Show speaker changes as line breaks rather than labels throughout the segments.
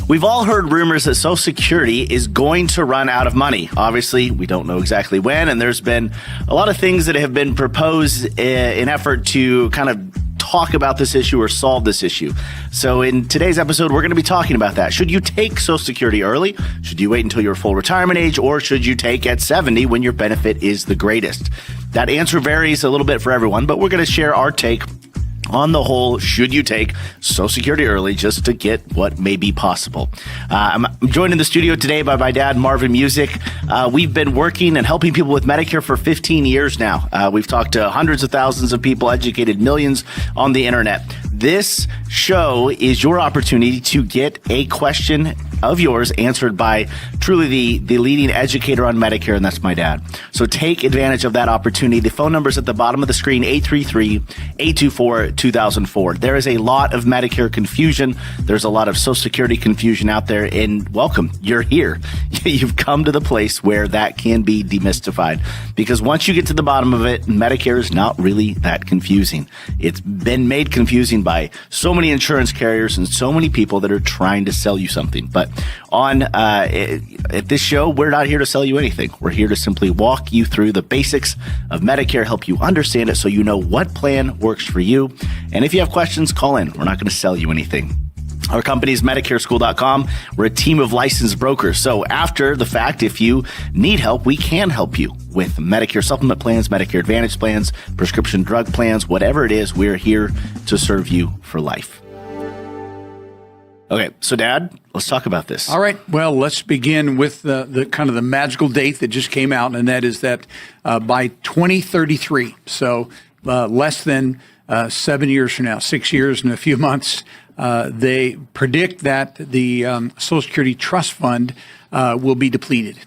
We've all heard rumors that Social Security is going to run out of money. Obviously, we don't know exactly when, and there's been a lot of things that have been proposed in effort to kind of talk about this issue or solve this issue. So in today's episode, we're going to be talking about that. Should you take Social Security early? Should you wait until your full retirement age? Or should you take at 70 when your benefit is the greatest? That answer varies a little bit for everyone, but we're going to share our take on the whole, should you take Social Security early just to get what may be possible? I'm joined in the studio today by my dad, Marvin Music. We've been working and helping people with Medicare for 15 years now. We've talked to hundreds of thousands of people, educated millions on the internet. This show is your opportunity to get a question of yours answered by truly the leading educator on Medicare, and that's my dad. So take advantage of that opportunity. The phone number is at the bottom of the screen, 833-824-2004. There is a lot of Medicare confusion. There's a lot of Social Security confusion out there, and welcome. You're here. You've come to the place where that can be demystified, because once you get to the bottom of it, Medicare is not really that confusing. It's been made confusing by so many insurance carriers and so many people that are trying to sell you something. But at this show, we're not here to sell you anything. We're here to simply walk you through the basics of Medicare, help you understand it so you know what plan works for you. And if you have questions, call in. We're not going to sell you anything. Our company is MedicareSchool.com. We're a team of licensed brokers. So after the fact, if you need help, we can help you with Medicare supplement plans, Medicare Advantage plans, prescription drug plans, whatever it is, we're here to serve you for life. Okay, so Dad, let's talk about this.
All right. Well, let's begin with the kind of the magical date that just came out, and that is that by 2033, so less than 7 years from now, 6 years and a few months, they predict that the Social Security Trust Fund will be depleted.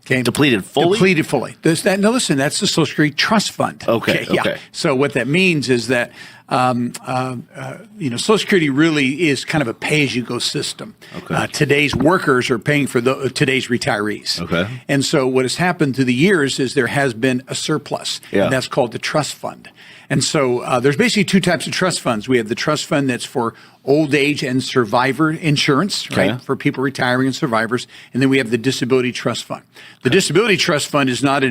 Okay.
Depleted fully?
Depleted fully. Now, listen, that's the Social Security Trust Fund.
Okay.
Yeah. So what that means is that Social Security really is kind of a pay-as-you-go system.
Okay.
Today's workers are paying for today's retirees.
Okay.
And so what has happened through the years is there has been a surplus, and that's called the trust fund. And so there's basically two types of trust funds. We have the trust fund that's for old age and survivor insurance, right, for people retiring and survivors, and then we have the disability trust fund. The disability trust fund is not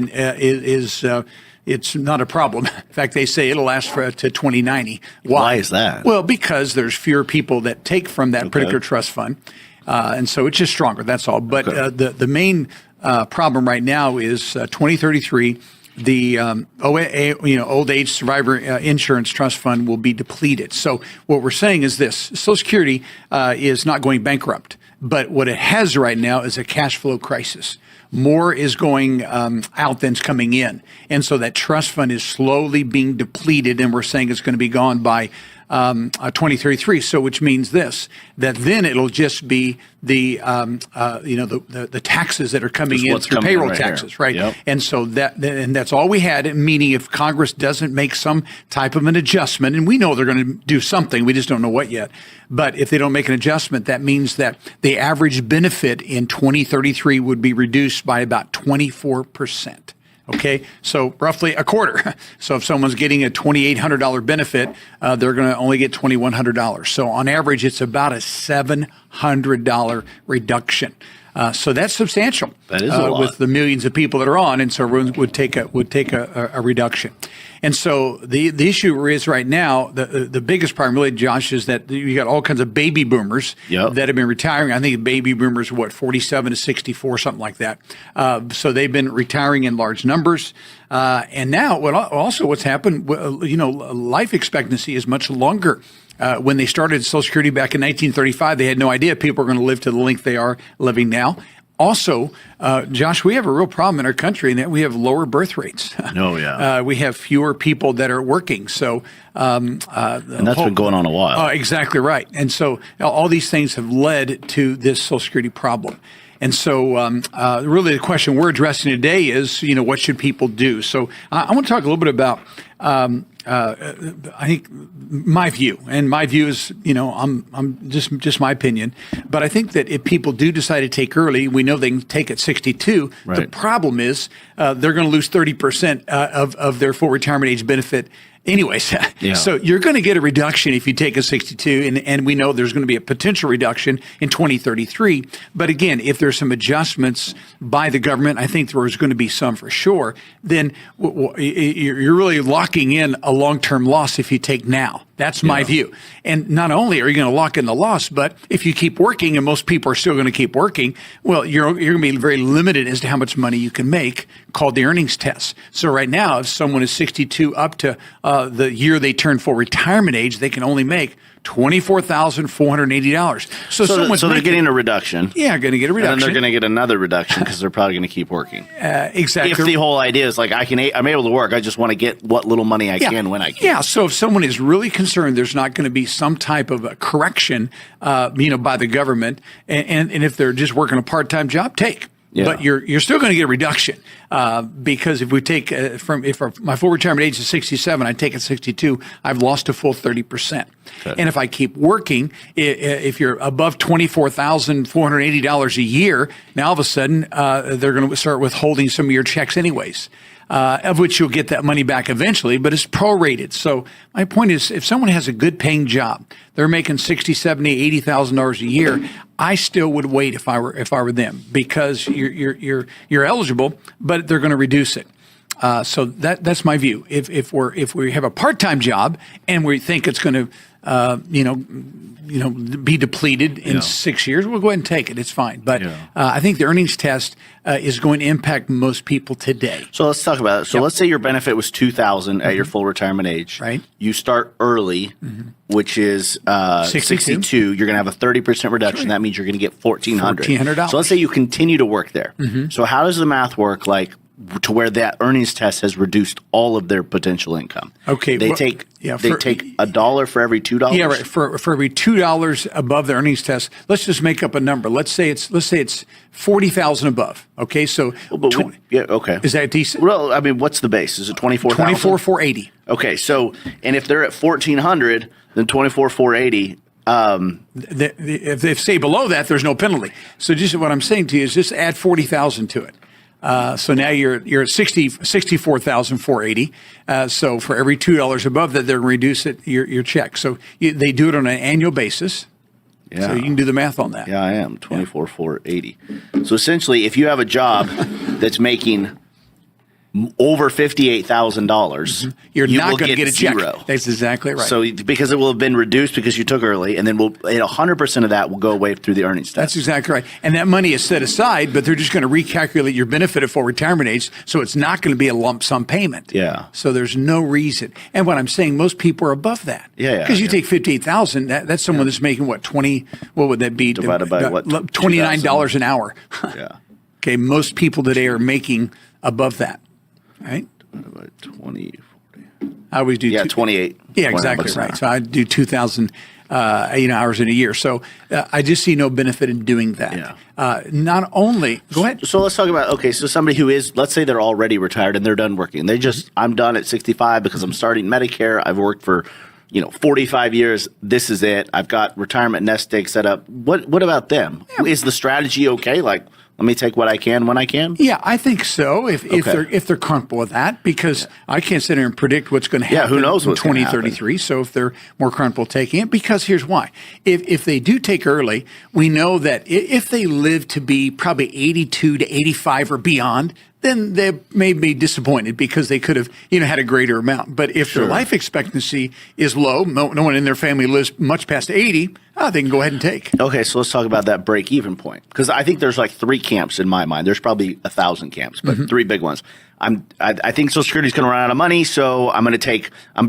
it's not a problem. In fact, they say it'll last to 2090.
Why is that?
Well, because there's fewer people that take from that particular trust fund, and so it's just stronger. That's all. But the main problem right now is 2033. The old age survivor insurance trust fund will be depleted. So what we're saying is this: Social Security is not going bankrupt, but what it has right now is a cash flow crisis. More is going out than's coming in, and so that trust fund is slowly being depleted, and we're saying it's going to be gone by 2033. So, which means this: that then it'll just be the taxes that are coming in through payroll taxes, right?
Yep.
And so that's all we had. Meaning, if Congress doesn't make some type of an adjustment, and we know they're going to do something, we just don't know what yet. But if they don't make an adjustment, that means that the average benefit in 2033 would be reduced by about 24%. Okay, so roughly a quarter. So if someone's getting a $2,800 benefit, they're going to only get $2,100. So on average, it's about a $700 reduction. So that's substantial.
That is a lot.
With the millions of people that are on, and so everyone would take a reduction. And so the issue is right now, the biggest problem really, Josh, is that you got all kinds of baby boomers that have been retiring. I think baby boomers are 47 to 64, something like that. So they've been retiring in large numbers. And now what's happened, life expectancy is much longer. When they started Social Security back in 1935, they had no idea people were going to live to the length they are living now. Also, Josh, we have a real problem in our country in that we have lower birth rates. We have fewer people that are working. So,
and that's been going on a while.
Exactly right. And so all these things have led to this Social Security problem. And so really the question we're addressing today is, what should people do? So I want to talk a little bit about, I think my view, and my view is, I'm just my opinion, but I think that if people do decide to take early, we know they can take at 62. Right. The problem is they're going to lose 30% of their full retirement age benefit Anyways, so you're going to get a reduction if you take a 62, and we know there's going to be a potential reduction in 2033. But again, if there's some adjustments by the government, I think there's going to be some for sure, then you're really locking in a long-term loss if you take now. That's my view. And not only are you going to lock in the loss, but if you keep working, and most people are still going to keep working, well, you're going to be very limited as to how much money you can make, called the earnings test. So right now, if someone is 62 up to the year they turn full retirement age, they can only make $24,480.
So they're getting a reduction.
Yeah, going to get a reduction.
And then they're going to get another reduction because they're probably going to keep working.
Exactly.
If the whole idea is like, I'm able to work, I just want to get what little money I can when I can.
Yeah, so if someone is really concerned there's not going to be some type of a correction, by the government, and if they're just working a part-time job, take. Yeah. But you're still going to get a reduction because if we take if my full retirement age is 67, I take it 62, I've lost a full 30%. Okay. And if I keep working, if you're above $24,480 a year, now all of a sudden they're going to start withholding some of your checks anyways. Of which you'll get that money back eventually, but it's prorated. So my point is, if someone has a good paying job, they're making $60,000, $70,000, $80,000 a year, I still would wait if I were them, because you're eligible, but they're going to reduce it. So that's my view. If we have a part-time job and we think it's going to be depleted in 6 years, we'll go ahead and take it. It's fine. But I think the earnings test is going to impact most people today.
So let's talk about it. So let's say your benefit was $2,000 at your full retirement age.
Right.
You start early, which is 62. You're going to have a 30% reduction. Right. That means you're going to get $1,400. So let's say you continue to work there. So how does the math work? Like, to where that earnings test has reduced all of their potential income.
Okay,
they take $1 for every $2.
Yeah, right. For every $2 above the earnings test, let's just make up a number. Let's say it's 40,000 above. Okay, so
okay,
is that decent?
Well, I mean, what's the base? Is it 24,000?
24,480.
Okay, so and if they're at 1,400, then 24,480.
If they stay below that, there's no penalty. So just what I'm saying to you is just add 40,000 to it. So now you're at 64,480. So for every $2 above that, they're going to reduce your check. So they do it on an annual basis. Yeah. So you can do the math on that.
Yeah, I am 24,480. So essentially, if you have a job that's making over $58,000,
you're not going to get a check. Zero. That's exactly right.
So because it will have been reduced because you took early, and then 100% of that will go away through the earnings test.
That's exactly right. And that money is set aside, but they're just going to recalculate your benefit at full retirement age, so it's not going to be a lump sum payment.
Yeah.
So there's no reason. And what I'm saying, most people are above that.
Yeah.
Because you take $58,000, that's someone that's making what, 20? What would that be?
Divided by what?
$29 an hour.
Yeah.
Okay. Most people today are making above that. Right?
About 20, 40.
I always do
28.
Yeah, exactly right. So I do 2,000 hours in a year. So I just see no benefit in doing that.
Yeah.
Not only, go ahead.
So let's talk about, so somebody who is, let's say they're already retired and they're done working. They just, I'm done at 65 because I'm starting Medicare. I've worked for 45 years. This is it. I've got retirement nest egg set up. What about them? Yeah. Is the strategy okay? Like, let me take what I can when I can?
Yeah, I think so. If they're comfortable with that, because I can't sit here and predict what's going to happen.
Who knows what's
in 2033. So if they're more comfortable taking it, because here's why: if they do take early, we know that if they live to be probably 82 to 85 or beyond, then they may be disappointed because they could have, had a greater amount. But if their life expectancy is low, no one in their family lives much past 80, they can go ahead and take.
Okay, so let's talk about that break-even point, because I think there's like 3 camps in my mind. There's probably 1,000 camps, but 3 big ones. I think Social Security is going to run out of money, so I'm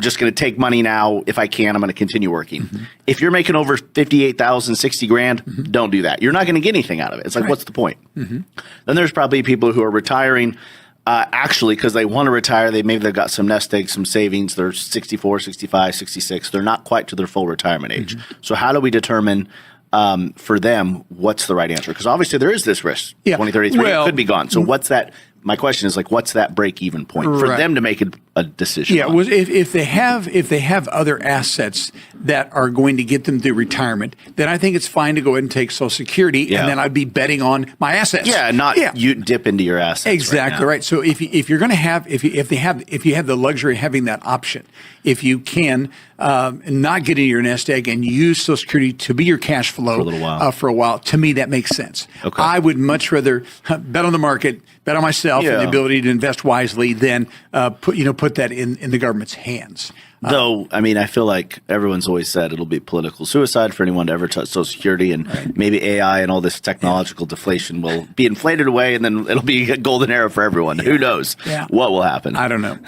just going to take money now. If I can, I'm going to continue working. If you're making over 58,000, 60 grand, don't do that. You're not going to get anything out of it. It's like, what's the point? Then there's probably people who are retiring actually because they want to retire. They've got some nest eggs, some savings. They're 64, 65, 66. They're not quite to their full retirement age. So how do we determine for them what's the right answer? Because obviously there is this risk. 2033 it could be gone. So what's that? My question is, like, what's that break-even point for them to make a decision.
Yeah,
on.
was if they have other assets that are going to get them through retirement, then I think it's fine to go ahead and take Social Security, and then I'd be betting on my assets.
Yeah, not you dip into your assets.
Exactly right. So if you're going to have if you have the luxury of having that option, if you can not get into your nest egg and use Social Security to be your cash flow
for a little while,
to me that makes sense.
Okay.
I would much rather bet on the market, bet on myself, and the ability to invest wisely than put that in the government's hands.
Though, I mean, I feel like everyone's always said it'll be political suicide for anyone to ever touch Social Security, and maybe AI and all this technological deflation will be inflated away, and then it'll be a golden era for everyone. Who knows what will happen?
I don't know.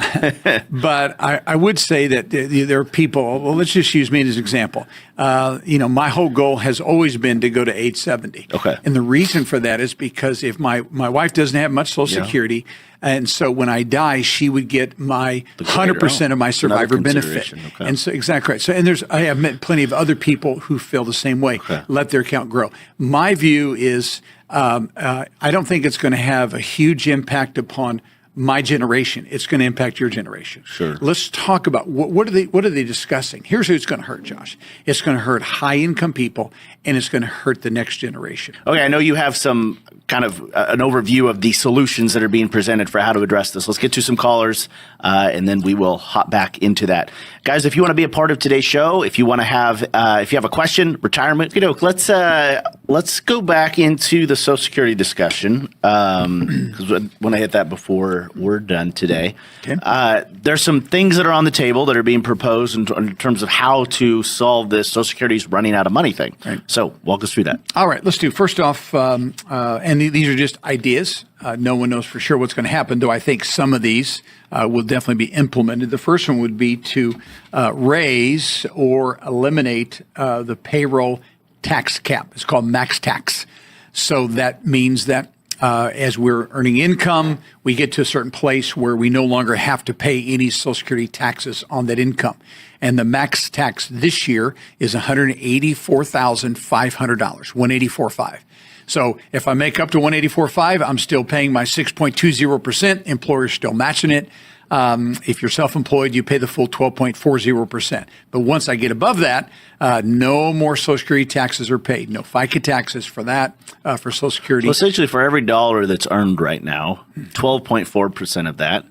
But I would say that there are people, well, let's just use me as an example. My whole goal has always been to go to age 70.
Okay.
And the reason for that is because if my wife doesn't have much Social Security, and so when I die, she would get my 100% of my survivor benefit.
Okay.
And so exactly right. So I have met plenty of other people who feel the same way.
Okay.
Let their account grow. My view is I don't think it's going to have a huge impact upon my generation. It's going to impact your generation.
Sure.
Let's talk about what are they discussing? Here's who it's going to hurt, Josh. It's going to hurt high income people, and it's going to hurt the next generation.
Okay, I know you have some kind of an overview of the solutions that are being presented for how to address this. Let's get to some callers, and then we will hop back into that. Guys, if you want to be a part of today's show, if you want to have, if you have a question, retirement, let's go back into the Social Security discussion, because when I hit that before we're done today, there's some things that are on the table that are being proposed in terms of how to solve this Social Security's running out of money thing. Right. So walk us through that.
All right, let's do. First off, and these are just ideas. No one knows for sure what's going to happen, though I think some of these will definitely be implemented. The first one would be to raise or eliminate the payroll tax cap. It's called max tax. So that means that as we're earning income, we get to a certain place where we no longer have to pay any Social Security taxes on that income. And the max tax this year is $184,500, $184,500. So if I make up to $184,500, I'm still paying my 6.20%. Employer's still matching it. If you're self-employed, you pay the full 12.40%. But once I get above that, no more Social Security taxes are paid. No FICA taxes for that, for Social Security.
Well, essentially, for every dollar that's earned right now, 12.4% of that,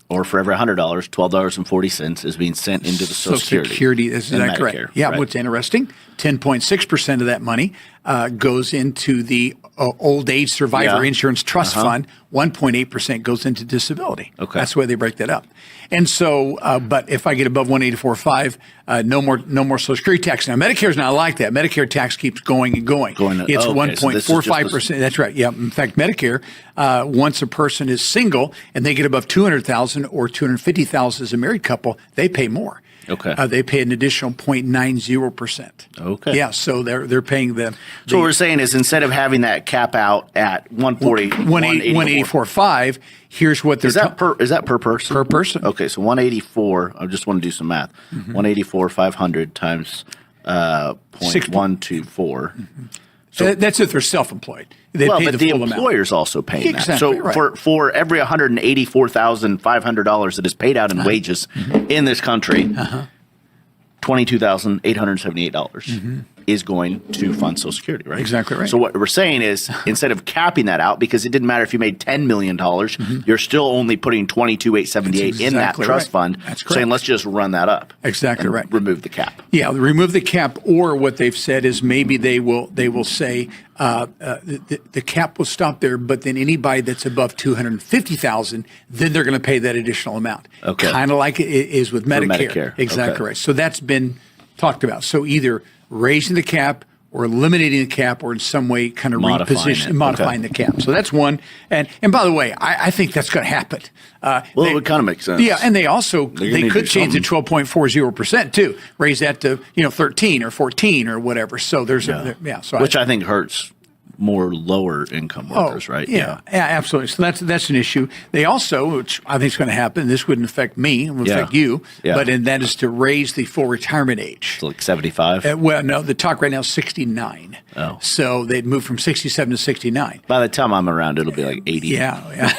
or for every $100, $12.40 is being sent into the Social Security.
Is that correct? Yeah, right. What's interesting, 10.6% of that money goes into the old age survivor insurance trust fund. 1.8% goes into disability.
Okay.
That's the way they break that up. And so, but if I get above 184.5, no more Social Security tax. Now, Medicare's not like that. Medicare tax keeps going and going. It's 1.45%. That's right. Yeah. In fact, Medicare, once a person is single and they get above 200,000 or 250,000 as a married couple, they pay more.
Okay.
They pay an additional 0.90%.
Okay.
Yeah. So they're paying the.
So what we're saying is instead of having that cap out at
184.5, here's what they're.
Is that per person?
Per person.
Okay. So 184. I just want to do some math. 184,500 times 0.124.
So that's if they're self-employed. They pay
but the employer's also paying that. So for every $184,500 that is paid out in wages in this country, $22,878 is going to fund Social Security, right?
Exactly right.
So what we're saying is instead of capping that out, because it didn't matter if you made $10 million, you're still only putting $22,878 in that trust fund. That's correct. Saying let's just run that up.
Exactly right.
Remove the cap.
Yeah, remove the cap, or what they've said is maybe they will say the cap will stop there, but then anybody that's above 250,000, then they're going to pay that additional amount.
Okay.
Kind of like it is with Medicare.
Medicare.
Exactly right. So that's been talked about. So either raising the cap or eliminating the cap, or in some way kind of modifying the cap. So that's one. And by the way, I think that's going to happen.
It would kind of make sense.
Yeah, and they could change the 12.40% too. Raise that to 13 or 14 or whatever. So there's
which I think hurts more lower income workers, right?
Yeah, absolutely. So that's an issue. They also, which I think is going to happen, this wouldn't affect me, it would affect you, but that is to raise the full retirement age.
So like 75?
Well, no, the talk right now is 69.
Oh.
So they'd move from 67 to 69.
By the time I'm around, it'll be like 80.
Yeah.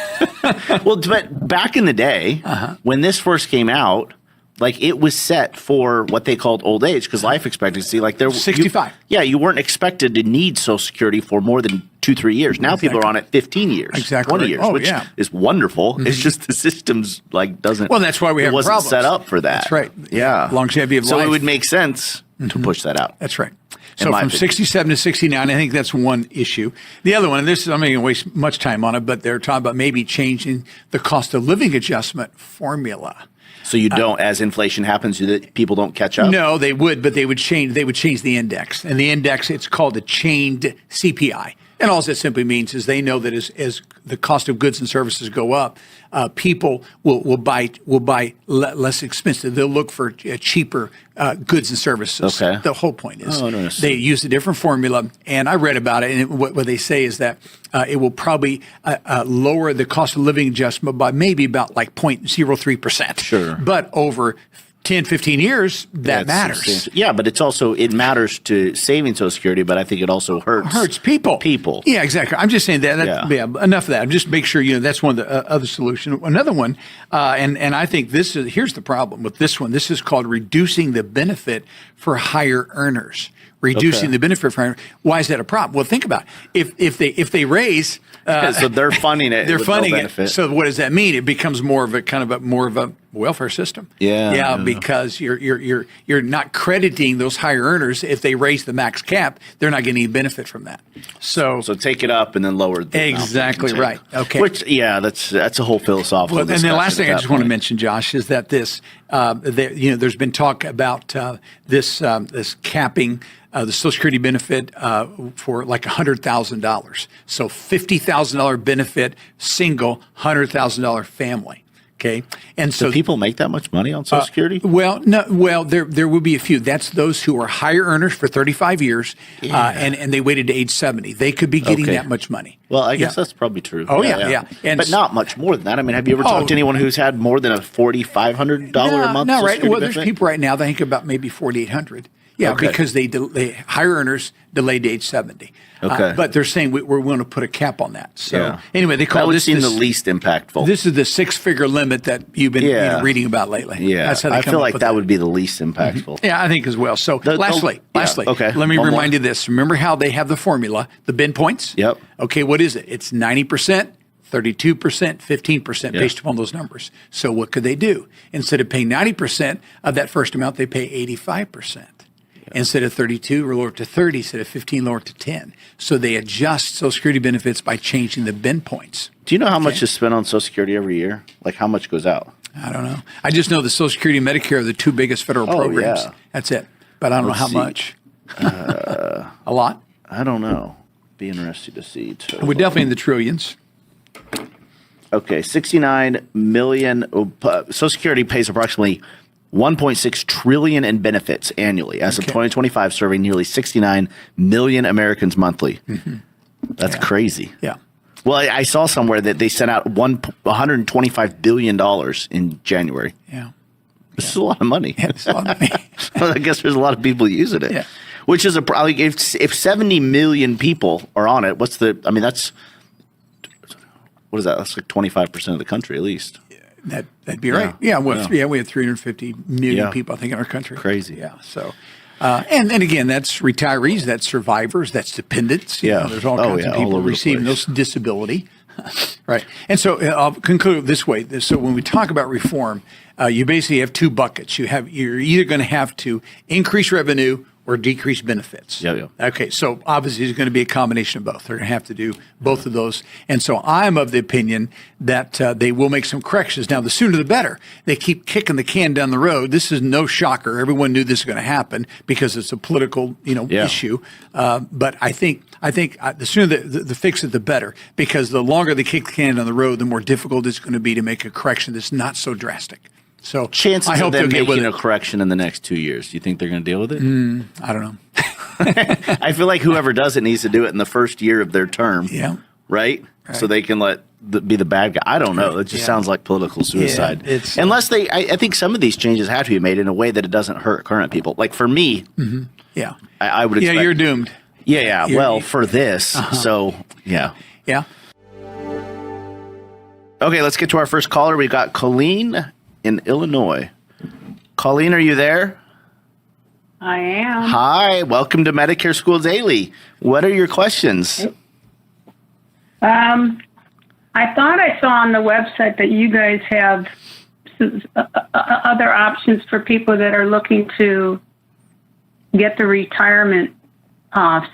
Well, but back in the day, when this first came out, like it was set for what they called old age because life expectancy, like there
65.
You weren't expected to need Social Security for more than 2-3 years. Now people are on it 15 years, 20 years, which is wonderful. It's just the system's like doesn't.
Well, that's why we have
wasn't
problems.
set up for that.
That's right.
Yeah,
Longevity of life.
So it would make sense to push that out.
That's right. So from 67 to 69, I think that's one issue. The other one, and this is, I'm not going to waste much time on it, but they're talking about maybe changing the cost of living adjustment formula.
So you don't, as inflation happens, people don't catch up?
No, they would, but they would change the index. And the index, it's called a chained CPI. And all that simply means is they know that as the cost of goods and services go up, people will buy less expensive. They'll look for cheaper goods and services.
Okay.
The whole point is they use a different formula. And I read about it, and what they say is that it will probably lower the cost of living adjustment by maybe about like 0.03%.
Sure.
But over 10, 15 years, that matters.
Yeah, but it matters to saving Social Security, but I think it also hurts
people.
Yeah,
exactly. I'm just saying that enough of that. Just make sure that's one of the other solutions. Another one, and I think here's the problem with this one. This is called reducing the benefit for higher earners. Reducing the benefit for higher. Why is that a problem? Well, think about it. If they raise,
so they're funding it.
They're funding it. So what does that mean? It becomes more of a welfare system.
Yeah.
Because you're not crediting those higher earners. If they raise the max cap, they're not getting any benefit from that. So
take it up and then lower the
exactly right. Okay.
Which that's a whole philosophical.
And the last thing I just want to mention, Josh, is that there's been talk about this capping. The Social Security benefit for like $100,000. So $50,000 benefit, single, $100,000 family. Okay, and so
do people make that much money on Social Security?
Well, no. Well, there will be a few. That's those who are higher earners for 35 years, and they waited to age 70. They could be getting that much money.
Well, I guess that's probably true.
Oh yeah.
But not much more than that. I mean, have you ever talked to anyone who's had more than a $4,500 a month?
No, right. Well, there's people right now that think about maybe $4,800. Yeah, because they higher earners delayed to age 70.
Okay.
But they're saying we're going to put a cap on that. So anyway, they call this
the least impactful.
This is the 6-figure limit that you've been reading about lately.
Yeah,
that's how they
I feel like that would be the least impactful.
Mm-hmm. Yeah, I think as well. So lastly,
okay.
Let me remind you this. Remember how they have the formula, the bend points?
Yep.
Okay, what is it? It's 90%. 32%, 15% based upon those numbers. So what could they do? Instead of paying 90% of that first amount, they pay 85%. Instead of 32, we're lower to 30. Instead of 15, lower to 10. So they adjust Social Security benefits by changing the bend points.
Do you know how much is spent on Social Security every year? Like how much goes out?
I don't know. I just know the Social Security and Medicare are the two biggest federal programs.
Yeah.
That's it. But I don't know how much. A lot?
I don't know. Be interested to see.
We're definitely in the trillions.
Okay, 69 million. Social Security pays approximately 1.6 trillion in benefits annually as of 2025, serving nearly 69 million Americans monthly. Mm-hmm. That's crazy.
Yeah.
Well, I saw somewhere that they sent out $125 billion in January.
Yeah.
This is a lot of money.
Yeah, it's a lot of money.
Well, I guess there's a lot of people using it.
Yeah.
Which is if 70 million people are on it, that's what is that? That's like 25% of the country at least.
That'd be right. Yeah, we have 350 million people, I think, in our country.
Crazy.
Yeah. So, and again, that's retirees, that's survivors, that's dependents. You know, there's all kinds of people receiving those disability. Right. And so I'll conclude this way. So when we talk about reform, you basically have two buckets. You're either going to have to increase revenue or decrease benefits.
Yeah.
Okay, so obviously there's going to be a combination of both. They're going to have to do both of those. And so I'm of the opinion that they will make some corrections. Now, the sooner the better. They keep kicking the can down the road. This is no shocker. Everyone knew this was going to happen because it's a political, issue. But I think the sooner the fix it, the better. Because the longer they kick the can down the road, the more difficult it's going to be to make a correction that's not so drastic. So
chances of them making a correction in the next 2 years. Do you think they're going to deal with it?
I don't know.
I feel like whoever does it needs to do it in the first year of their term.
Yeah.
Right? So they can be the bad guy. I don't know. It just sounds like political suicide. Yeah, unless I think some of these changes have to be made in a way that it doesn't hurt current people. Like for me, I would expect.
Yeah, you're doomed.
Yeah. For this. So, yeah.
Yeah.
Okay, let's get to our first caller. We've got Colleen in Illinois. Colleen, are you there?
I am.
Hi, welcome to Medicare School Daily. What are your questions?
I thought I saw on the website that you guys have other options for people that are looking to get the retirement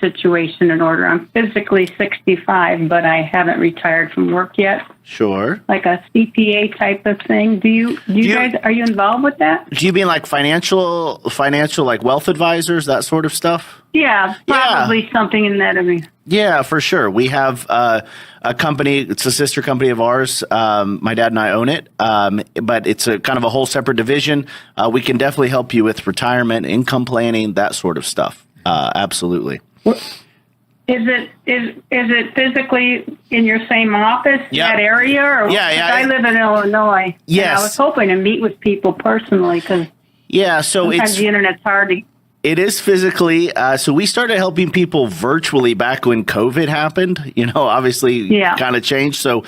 situation in order. I'm physically 65, but I haven't retired from work yet.
Sure.
Like a CPA type of thing. Do you guys, are you involved with that?
Do you mean like financial, like wealth advisors, that sort of stuff?
Yeah, probably something in that arena.
Yeah, for sure. We have a company. It's a sister company of ours. My dad and I own it, but it's a kind of a whole separate division. We can definitely help you with retirement, income planning, that sort of stuff. Absolutely.
Is it physically in your same office, that area? Or, I live in Illinois.
Yes.
And I was hoping to meet with people personally because sometimes the internet's hard to.
It is physically. So we started helping people virtually back when COVID happened. Obviously kind of changed. So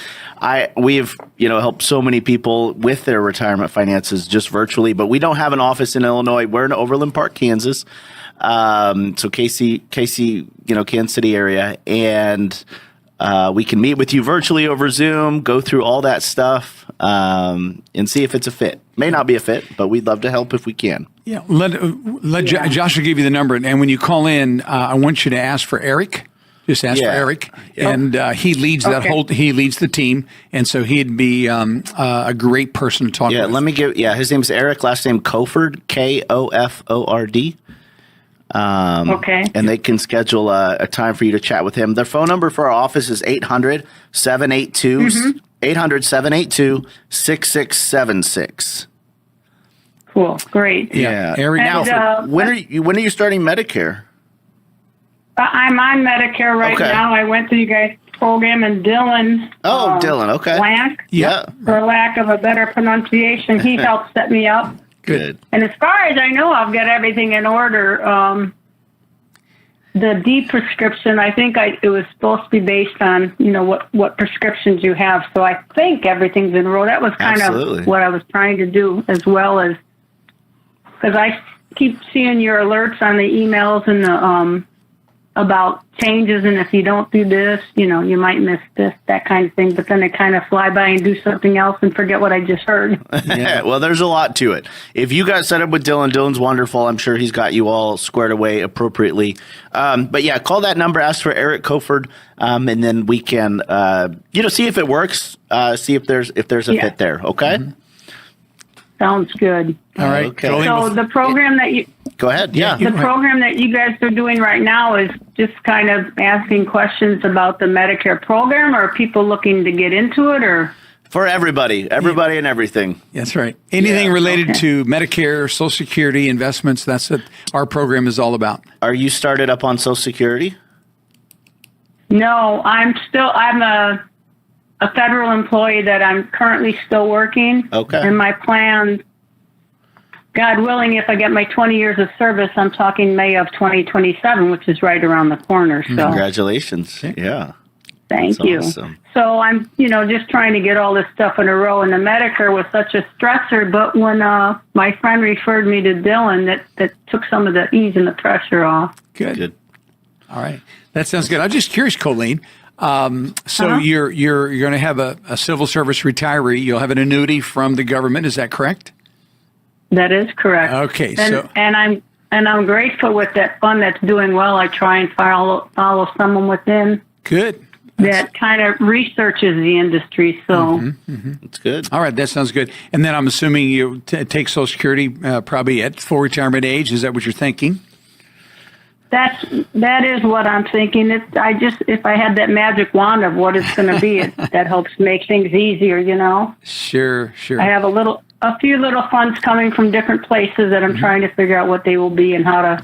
we've helped so many people with their retirement finances just virtually. But we don't have an office in Illinois. We're in Overland Park, Kansas. So Casey, Kansas City area, and we can meet with you virtually over Zoom, go through all that stuff, and see if it's a fit. May not be a fit, but we'd love to help if we can.
Yeah, Josh will give you the number, and when you call in, I want you to ask for Eric. Just ask for Eric, and he leads he leads the team, and so he'd be a great person to talk with.
Let me give. His name's Eric. Last name Koford, Koford. And they can schedule a time for you to chat with him. Their phone number for our office is 800-782-6676.
Cool. Great.
Yeah.
Eric,
now, when are you starting Medicare?
I'm on Medicare right now. I went through you guys' program, and Dylan.
Oh, Dylan. Okay.
Black, for lack of a better pronunciation, he helped set me up.
Good.
And as far as I know, I've got everything in order. The D prescription, I think it was supposed to be based on, what prescriptions you have. So I think everything's in order. That was kind of what I was trying to do, as well as, because I keep seeing your alerts on the emails and the about changes, and if you don't do this, you might miss this, that kind of thing. But then I kind of fly by and do something else and forget what I just heard.
Well, there's a lot to it. If you got set up with Dylan, Dylan's wonderful. I'm sure he's got you all squared away appropriately. But call that number, ask for Eric Koford, and then we can, see if it works, see if there's a fit there. Okay.
Mm-hmm. Sounds good.
All right.
Okay.
So the program that you
go ahead. Yeah.
The program that you guys are doing right now is just kind of asking questions about the Medicare program, or are people looking to get into it, or
for everybody and everything.
That's right. Anything related to Medicare, Social Security, investments, that's what our program is all about.
Are you started up on Social Security?
No, I'm a federal employee that I'm currently still working.
Okay.
And my plan, God willing, if I get my 20 years of service, I'm talking May of 2027, which is right around the corner. So
congratulations. Yeah.
Thank you.
Awesome.
So I'm, just trying to get all this stuff in a row. And the Medicare was such a stressor. But when my friend referred me to Dylan, that took some of the ease and the pressure off.
Good. All right. That sounds good. I'm just curious, Colleen. So you're going to have a civil service retiree. You'll have an annuity from the government. Is that correct?
That is correct.
Okay.
And I'm grateful with that fund that's doing well. I try and follow someone within.
Good.
That kind of researches the industry. So
it's good.
All right. That sounds good. And then I'm assuming you take Social Security probably at full retirement age. Is that what you're thinking?
That is what I'm thinking. If I had that magic wand of what it's going to be, that helps make things easier,
Sure.
I have a few little funds coming from different places that I'm trying to figure out what they will be and how to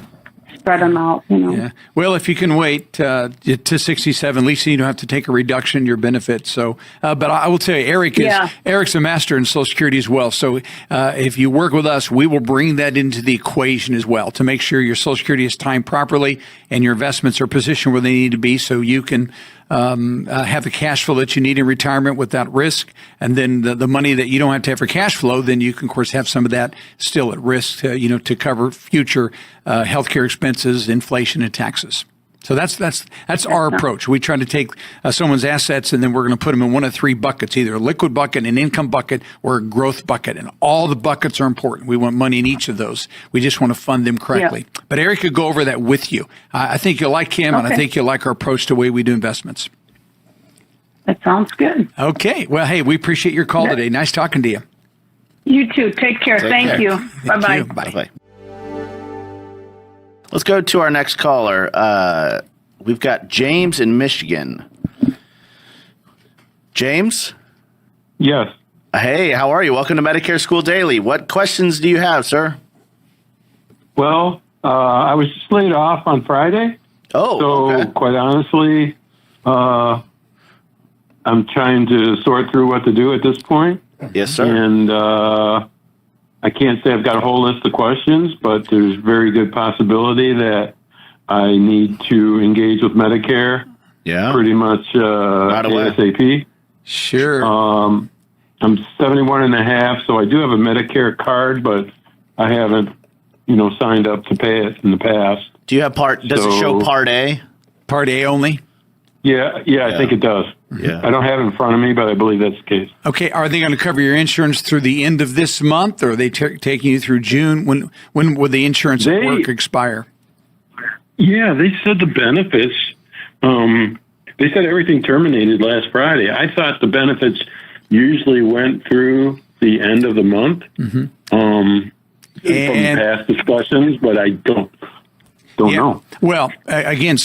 spread them out,
Yeah. Well, if you can wait to 67, at least you don't have to take a reduction in your benefits. So, but I will tell you, Eric's a master in Social Security as well. So if you work with us, we will bring that into the equation as well to make sure your Social Security is timed properly and your investments are positioned where they need to be so you can have the cash flow that you need in retirement without risk. And then the money that you don't have to have for cash flow, then you can, of course, have some of that still at risk, to cover future healthcare expenses, inflation, and taxes. So that's our approach. We try to take someone's assets, and then we're going to put them in one of three buckets, either a liquid bucket, an income bucket, or a growth bucket. And all the buckets are important. We want money in each of those. We just want to fund them correctly. Yeah. But Eric could go over that with you. I think you'll like him, and I think you'll like our approach to the way we do investments.
That sounds good.
Okay. Well, hey, we appreciate your call today. Nice talking to you.
You too. Take care. Thank you. Bye-bye.
Bye-bye.
Let's go to our next caller. We've got James in Michigan. James?
Yes.
Hey, how are you? Welcome to Medicare School Daily. What questions do you have, sir?
Well, I was just laid off on Friday.
Oh,
so
okay.
Quite honestly, I'm trying to sort through what to do at this point.
Yes, sir.
And I can't say I've got a whole list of questions, but there's very good possibility that I need to engage with Medicare.
Yeah.
Pretty much
right away.
ASAP.
Sure.
I'm 71 and a half, so I do have a Medicare card, but I haven't, signed up to pay it in the past.
Do you have does it show Part A?
Part A only?
Yeah, I think it does.
Yeah.
I don't have it in front of me, but I believe that's the case.
Okay. Are they going to cover your insurance through the end of this month, or are they taking you through June? When will the insurance at work expire?
Yeah, they said the benefits. They said everything terminated last Friday. I thought the benefits usually went through the end of the month. Mm-hmm. From past discussions, but I don't know.
Well, again,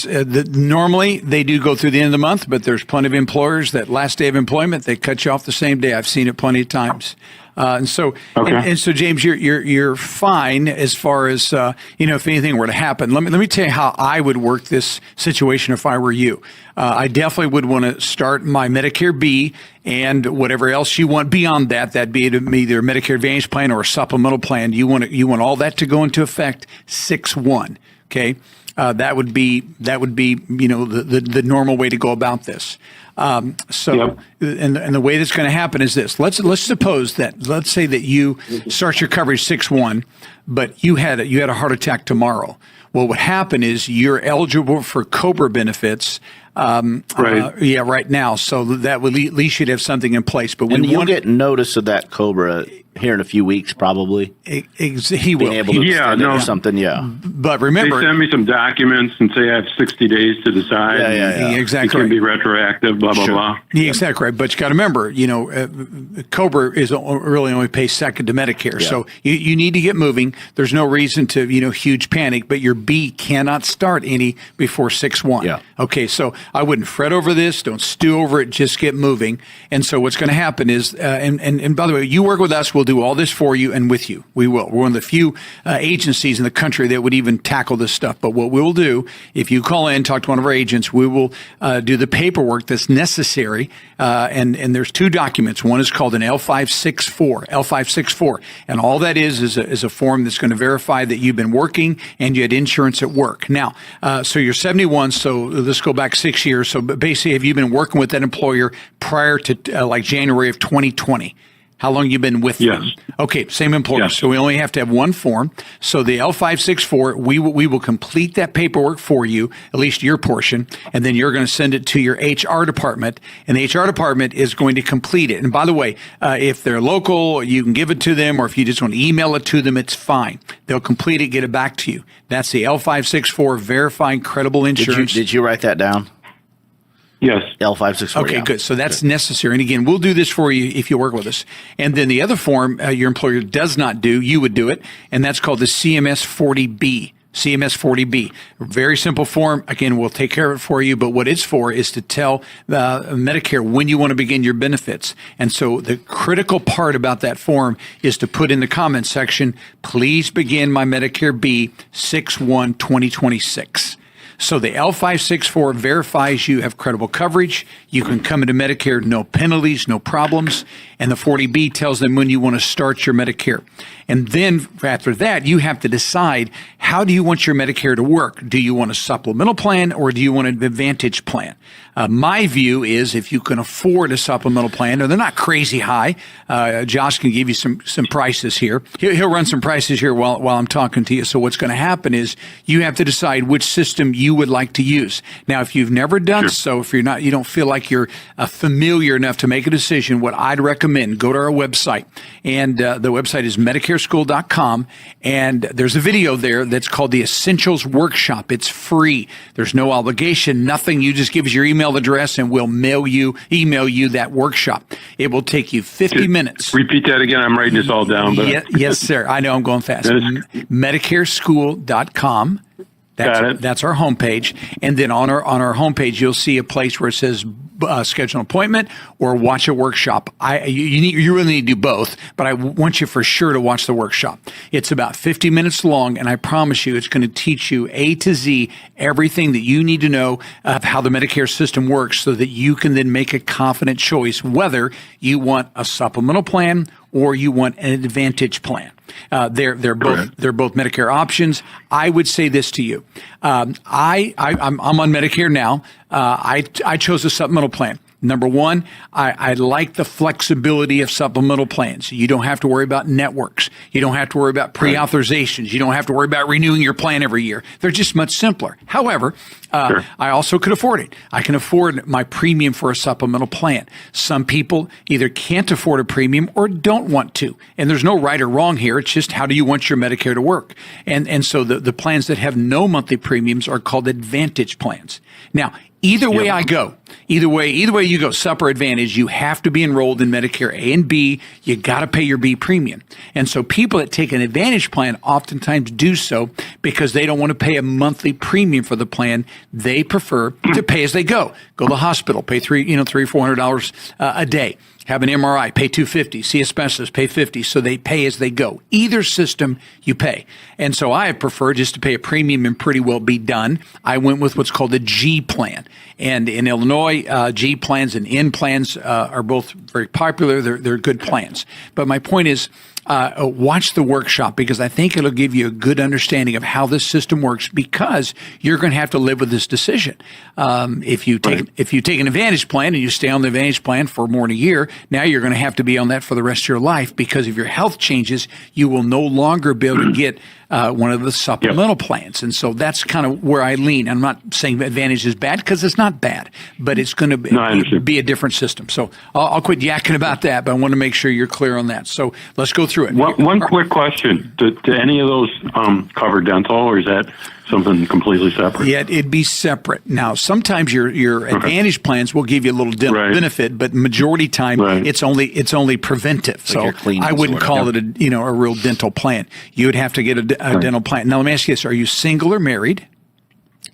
normally they do go through the end of the month, but there's plenty of employers that last day of employment, they cut you off the same day. I've seen it plenty of times. And so James, you're fine as far as, if anything were to happen. Let me tell you how I would work this situation if I were you. I definitely would want to start my Medicare B and whatever else you want beyond that. That'd be either a Medicare Advantage plan or a supplemental plan. You want all that to go into effect 6/1. Okay. That would be the normal way to go about this. And the way that's going to happen is this. Let's say that you start your coverage 6/1, but you had a heart attack tomorrow. What would happen is you're eligible for COBRA benefits. Right now. So that would at least you'd have something in place. But you'll get
notice of that COBRA here in a few weeks, probably.
He will.
Being able to extend it or something,
But remember,
they send me some documents and say I have 60 days to decide.
Yeah.
Exactly.
It can be retroactive, blah, blah, blah.
Yeah, exactly right. But you got to remember, COBRA is really only pays second to Medicare. Yeah. So you need to get moving. There's no reason to, huge panic, but your B cannot start any before 6/1.
Yeah.
Okay, so I wouldn't fret over this. Don't stew over it. Just get moving. And so what's going to happen is, and by the way, you work with us. We'll do all this for you and with you. We will. We're one of the few agencies in the country that would even tackle this stuff. But what we'll do, if you call in, talk to one of our agents, we will do the paperwork that's necessary. And there's two documents. One is called an L564. And all that is a form that's going to verify that you've been working and you had insurance at work. Now, so you're 71, so let's go back 6 years. So basically, have you been working with that employer prior to like January of 2020? How long you been with them? Okay, same employer. Yes. So we only have to have one form. So the L564, we will complete that paperwork for you, at least your portion, and then you're going to send it to your HR department, and the HR department is going to complete it. And by the way, if they're local, you can give it to them, or if you just want to email it to them, it's fine. They'll complete it, get it back to you. That's the L564, verifying credible insurance.
Did you write that down?
Yes.
L564.
Okay, good. So that's necessary. And again, we'll do this for you if you work with us. And then the other form your employer does not do, you would do it, and that's called the CMS 40B. CMS 40B. Very simple form. Again, we'll take care of it for you, but what it's for is to tell Medicare when you want to begin your benefits. And so the critical part about that form is to put in the comments section, please begin my Medicare B 6/1/2026. So the L564 verifies you have credible coverage. You can come into Medicare, no penalties, no problems. And the 40B tells them when you want to start your Medicare. And then after that, you have to decide, how do you want your Medicare to work? Do you want a supplemental plan or do you want an Advantage plan? My view is if you can afford a supplemental plan, or they're not crazy high, Josh can give you some prices here. He'll run some prices here while I'm talking to you. So what's going to happen is you have to decide which system you would like to use. Now, if you've never done so, if you don't feel like you're familiar enough to make a decision, what I'd recommend, go to our website. And the website is MedicareSchool.com. And there's a video there that's called the Essentials Workshop. It's free. There's no obligation, nothing. You just give us your email address and we'll email you that workshop. It will take you 50 minutes.
Repeat that again. I'm writing this all down. But
Yes, sir. I know I'm going fast. MedicareSchool.com. That's our homepage. And then on our homepage, you'll see a place where it says schedule an appointment or watch a workshop. You really need to do both, but I want you for sure to watch the workshop. It's about 50 minutes long, and I promise you it's going to teach you A to Z everything that you need to know of how the Medicare system works so that you can then make a confident choice whether you want a supplemental plan or you want an Advantage plan. They're both Medicare options. I would say this to you. I'm on Medicare now. I chose a supplemental plan. Number one, I like the flexibility of supplemental plans. You don't have to worry about networks. You don't have to worry about pre-authorizations. You don't have to worry about renewing your plan every year. They're just much simpler. However, I also could afford it. I can afford my premium for a supplemental plan. Some people either can't afford a premium or don't want to. And there's no right or wrong here. It's just, how do you want your Medicare to work? And so the plans that have no monthly premiums are called Advantage plans. Now, either way I go, either way you go, Sup or Advantage, you have to be enrolled in Medicare A and B. You got to pay your B premium. And so people that take an Advantage plan oftentimes do so because they don't want to pay a monthly premium for the plan. They prefer to pay as they go. Go to the hospital, pay $300-400 a day. Have an MRI, pay $250. See a specialist, pay $50. So they pay as they go. Either system, you pay. And so I prefer just to pay a premium and pretty well be done. I went with what's called a G plan. And in Illinois, G plans and N plans are both very popular. They're good plans. But my point is, watch the workshop because I think it'll give you a good understanding of how this system works because you're going to have to live with this decision. If you take an Advantage plan and you stay on the Advantage plan for more than a year, now you're going to have to be on that for the rest of your life because if your health changes, you will no longer be able to get one of the supplemental plans. And so that's kind of where I lean. I'm not saying Advantage is bad because it's not bad, but it's going to be a different system. So I'll quit yakking about that, but I want to make sure you're clear on that. So let's go through it.
One quick question. Do any of those cover dental, or is that something completely separate?
Yeah, it'd be separate. Now, sometimes your Advantage plans will give you a little dental benefit, but majority time it's only preventive. So I wouldn't call it a real dental plan. You would have to get a dental plan. Now, let me ask you this: are you single or married?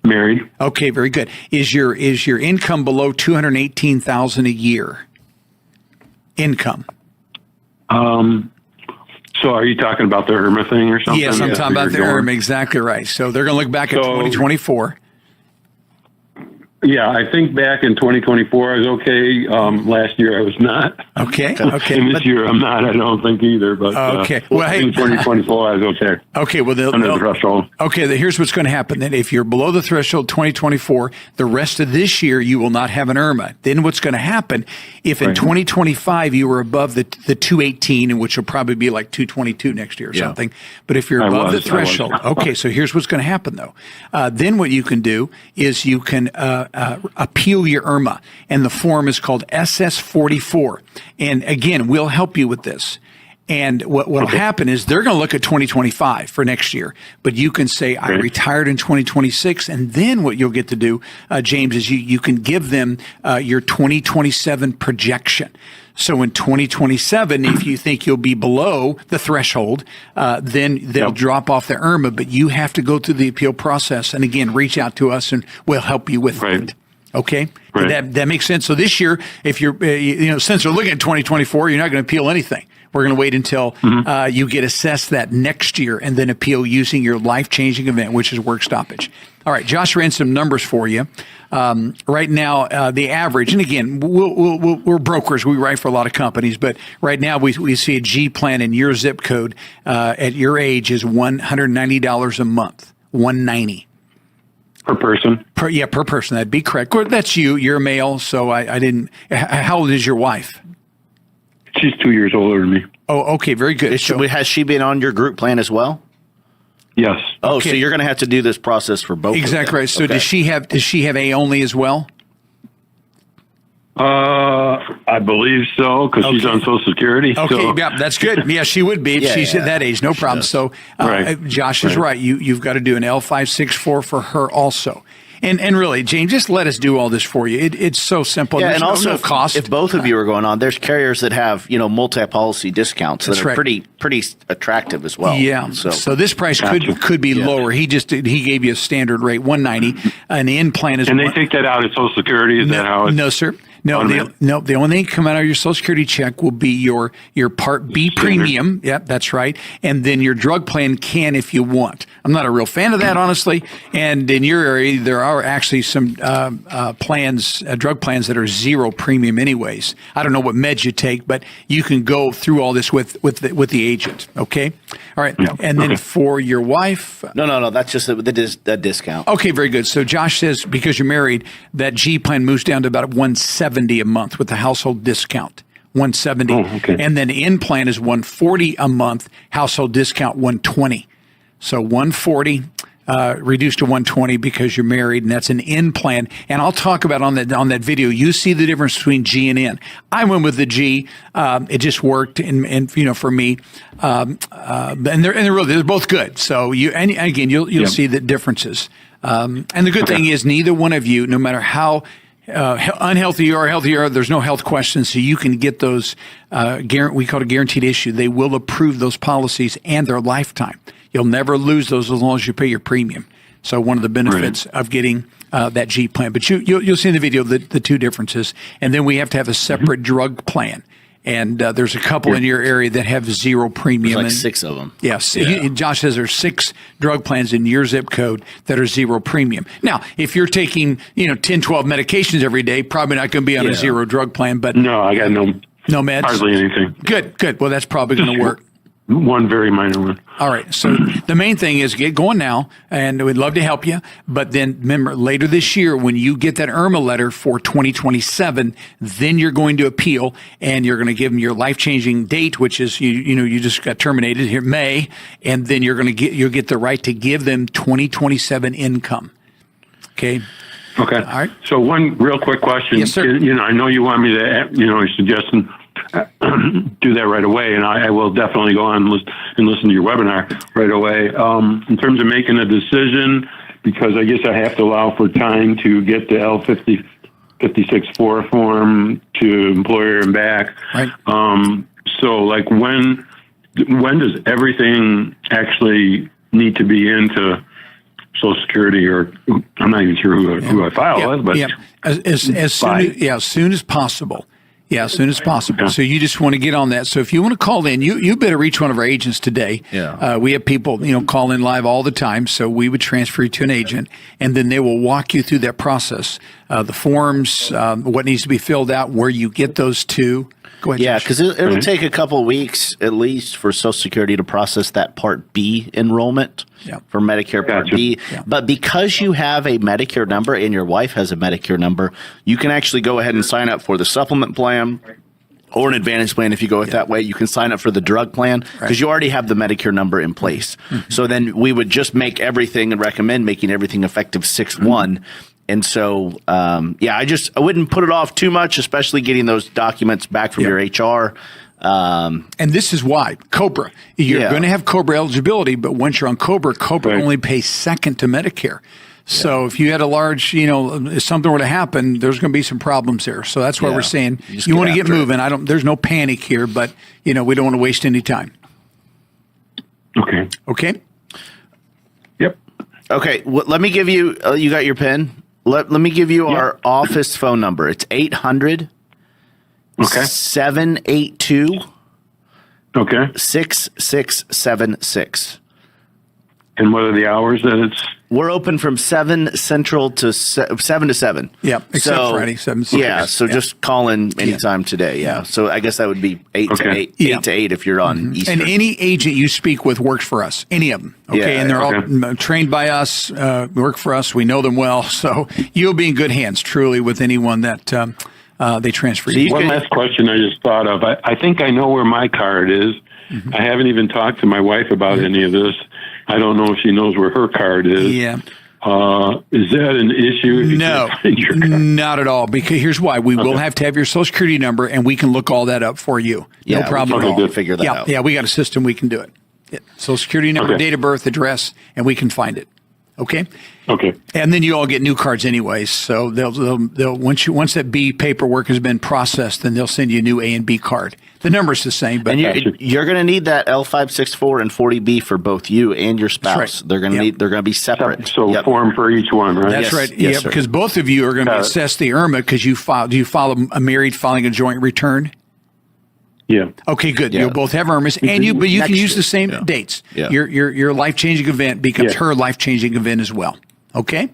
Married.
Okay, very good. Is your income below $218,000 a year? Income.
So are you talking about the IRMA thing or something?
Yes, I'm talking about the IRMA. Exactly right. So they're going to look back at 2024.
Yeah, I think back in 2024 I was okay. Last year I was not.
Okay.
And this year I'm not. I don't think either. But in 2024 I was okay.
Okay. Well,
under the threshold.
Okay. Here's what's going to happen. Then, if you're below the threshold 2024, the rest of this year you will not have an IRMA. Then what's going to happen? If in 2025 you were above the 218, and which will probably be like 222 next year or something. But if you're above the threshold, okay. So here's what's going to happen though. Then what you can do is you can appeal your IRMA, and the form is called SS44. And again, we'll help you with this. And what will happen is they're going to look at 2025 for next year, but you can say, I retired in 2026. And then what you'll get to do, James, is you can give them your 2027 projection. So in 2027, if you think you'll be below the threshold, then they'll drop off the IRMA, but you have to go through the appeal process. And again, reach out to us and we'll help you with it. Okay. That makes sense. So this year, if you're, since we're looking at 2024, you're not going to appeal anything. We're going to wait until you get assessed that next year and then appeal using your life-changing event, which is work stoppage. All right, Josh ran some numbers for you. Right now, the average, and again, we're brokers. We write for a lot of companies, but right now we see a G plan in your zip code at your age is $190 a month, $190.
Per person?
Per person. That'd be correct. That's you. You're a male, so I didn't. How old is your wife?
She's 2 years older than me.
Oh, okay, very good.
Has she been on your group plan as well?
Yes.
Oh,
Okay.
so you're going to have to do this process for both.
Exactly right. So
Okay.
does she have A only as well?
I believe so, because she's on Social Security.
Okay,
so.
yeah, that's good. Yeah, she would be if she's at that age. No problem.
does.
So
Right.
Josh is right. You've got to do an L564 for her also. And really, James, just let us do all this for you. It's so simple.
Yeah,
There's
and also
no cost.
if both of you are going on, there's carriers that have multi-policy discounts that
That's
are
right.
pretty attractive as well.
Yeah. So this price could be lower. He gave you a standard rate, $190. An in plan is
And they take that out at Social Security? Is that how it's...
No, sir. No, the only thing come out of your Social Security check will be your Part B premium. Yep, that's right. And then your drug plan can if you want. I'm not a real fan of that, honestly. And in your area, there are actually some drug plans that are zero premium anyways. I don't know what meds you take, but you can go through all this with the agent. Okay? All right.
Yeah.
And then for your wife...
No, that's just the discount.
Okay, very good. So Josh says because you're married, that G plan moves down to about $170 a month with the household discount. $170.
Oh, okay.
And then the in plan is $140 a month, household discount $120. So $140 reduced to $120 because you're married, and that's an in plan. And I'll talk about on that video. You see the difference between G and N. I went with the G. It just worked, and for me. And they're both good. So you'll see the differences. And the good thing is neither one of you, no matter how unhealthy you are, healthy you are, there's no health questions, so you can get those. We call it a guaranteed issue. They will approve those policies and their lifetime. You'll never lose those as long as you pay your premium. So one of the benefits of getting that G plan. But you'll see in the video the two differences. And then we have to have a separate drug plan. And there's a couple in your area that have zero premium.
There's like 6 of them.
Yes. Yeah. Josh says there's 6 drug plans in your zip code that are zero premium. Now, if you're taking 10, 12 medications every day, probably not going to be on a zero drug plan. But
No, I got no
meds?
hardly anything.
Good. Well, that's probably going to work.
One very minor one.
All right. So the main thing is get going now, and we'd love to help you. But then remember, later this year, when you get that IRMA letter for 2027, then you're going to appeal, and you're going to give them your life-changing date, which is you just got terminated here May, and then you'll get the right to give them 2027 income. Okay.
Okay.
All right.
So one real quick question.
Yes, sir.
I know you want me to, you're suggesting do that right away, and I will definitely go on and listen to your webinar right away. In terms of making a decision, because I guess I have to allow for time to get the L56-4 form to employer and back.
Right.
So, like, when does everything actually need to be into Social Security, or I'm not even sure who I file with, but
as soon as possible. Yeah, as soon as possible. So you just want to get on that. So if you want to call in, you better reach one of our agents today.
Yeah.
We have people, call in live all the time. So we would transfer you to an agent, and then they will walk you through that process. The forms, what needs to be filled out, where you get those to. Go ahead.
Yeah,
Josh.
because it'll take a couple of weeks at least for Social Security to process that Part B enrollment for Medicare Part B.
Yeah.
But because you have a Medicare number and your wife has a Medicare number, you can actually go ahead and sign up for the supplement plan or an advantage plan. If you go it that way, you can sign up for the drug plan because you already have the Medicare number in place. Mm-hmm. So then we would just make everything and recommend making everything effective 6/1. And so, I wouldn't put it off too much, especially getting those documents back from your HR.
And this is why COBRA. You're going to have COBRA eligibility, but once you're on COBRA only pays second to Medicare. So if you had a large, if something were to happen, there's going to be some problems there. So that's why we're saying you want to get moving. There's no panic here, but we don't want to waste any time.
Okay.
Okay.
Yep.
Okay. Well, let me give you. You got your pen. Let me give you our office phone number. It's 800 782
Okay.
6676.
And what are the hours that it's?
We're open from 7 Central to 7 to 7.
Yep, except Friday, 7 to 6.
Yeah, so just call in anytime today. Yeah. So I guess that would be 8 to 8, 8 to 8 if you're on Eastern.
And any agent you speak with works for us, any of them. Okay, and they're all trained by us, work for us. We know them well. So you'll be in good hands, truly, with anyone that they transfer you.
One last question I just thought of. I think I know where my card is. I haven't even talked to my wife about any of this. I don't know if she knows where her card is.
Yeah.
Is that an issue?
No, not at all. Because here's why: we will have to have your Social Security number, and we can look all that up for you. No problem at all.
We'll figure that out.
Yeah, we got a system we can do it. Social Security number, date of birth, address, and we can find it. Okay.
Okay.
And then you all get new cards anyways. So they'll once that B paperwork has been processed, then they'll send you a new A and B card. The number's the same, but
you're going to need that L564 and 40B for both you and your spouse.
Right.
They're going to need. They're going to be separate.
So form for each one, right?
That's right. Yeah,
sir.
Because both of you are going to be assessed the IRMA because you filed. Do you file a married filing a joint return?
Yeah.
Okay, good. You'll both have IRMAs, and you can use the same dates.
Yeah.
Your life-changing event becomes her life-changing event as well. Okay.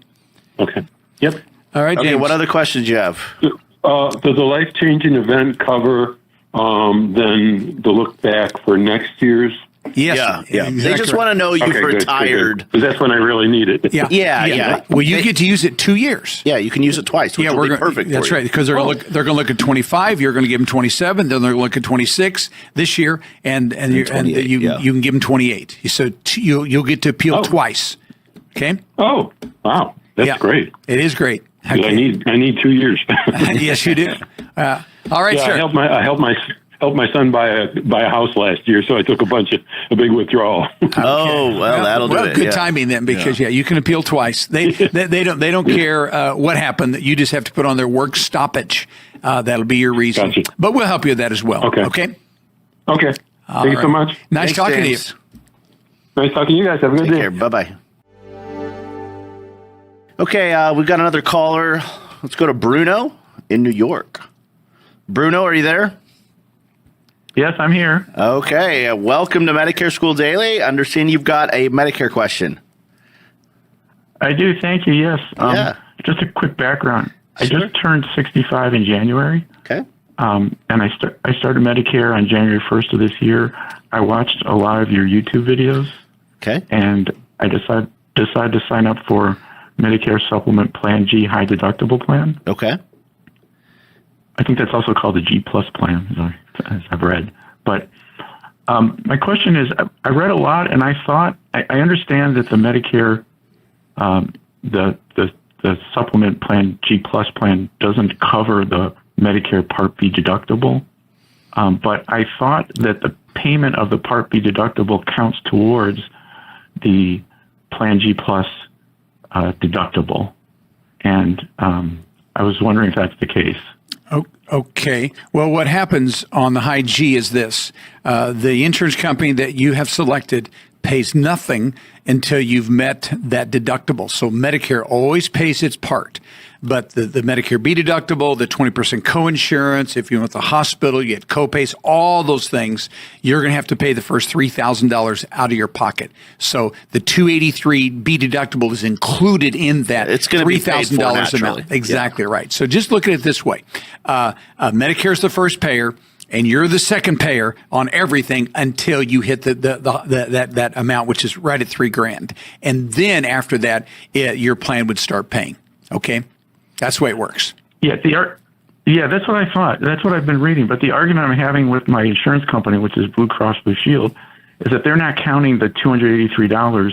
Okay. Yep.
All right.
Okay.
James.
What other questions do you have?
Does a life-changing event cover then the look back for next year's?
Yes.
Yeah.
Exactly.
They just want to know you've retired.
Because that's when I really need it.
Yeah.
Well, you get to use it 2 years.
Yeah, you can use it twice. Which will be perfect.
That's right, because they're going to look at 25. You're going to give them 27. Then they're going to look at 26 this year, and you can give them 28. So you'll get to appeal twice. Okay.
Oh, wow, that's great.
It is great.
Okay. I need 2 years.
Yes, you do. All right, sir.
I helped my son buy a house last year, so I took a big withdrawal.
Oh, well, that'll do it.
Good timing then, because you can appeal twice. They don't care what happened. You just have to put on their work stoppage. That'll be your reason.
Gotcha.
But we'll help you with that as well. Okay.
Okay. Thank you so much.
Nice talking to you.
Nice talking to you guys. Have a good day.
Bye bye. Okay, we've got another caller. Let's go to Bruno in New York. Bruno, are you there?
Yes, I'm here.
Okay, welcome to Medicare School Daily. Understand you've got a Medicare question.
I do, thank you, yes. Just a quick background.
Sure.
I just turned 65 in January.
Okay.
And I started Medicare on January 1st of this year. I watched a lot of your YouTube videos.
Okay.
And I decided to sign up for Medicare Supplement Plan G High Deductible Plan.
Okay.
I think that's also called the G Plus Plan, as I've read. But my question is, I read a lot, and I thought I understand that the Medicare, the Supplement Plan G Plus Plan doesn't cover the Medicare Part B deductible, but I thought that the payment of the Part B deductible counts towards the Plan G Plus deductible, and I was wondering if that's the case.
Okay. Well, what happens on the high G is this. The insurance company that you have selected pays nothing until you've met that deductible. So Medicare always pays its part. But the Medicare B deductible, the 20% coinsurance, if you're at the hospital, you get copays, all those things, you're going to have to pay the first $3,000 out of your pocket. So the $283 B deductible is included in that $3,000 amount. Exactly right. So just look at it this way. Medicare is the first payer, and you're the second payer on everything until you hit that amount, which is right at $3,000. And then after that, your plan would start paying. Okay. That's the way it works.
Yeah, that's what I thought. That's what I've been reading. But the argument I'm having with my insurance company, which is Blue Cross Blue Shield, is that they're not counting the $283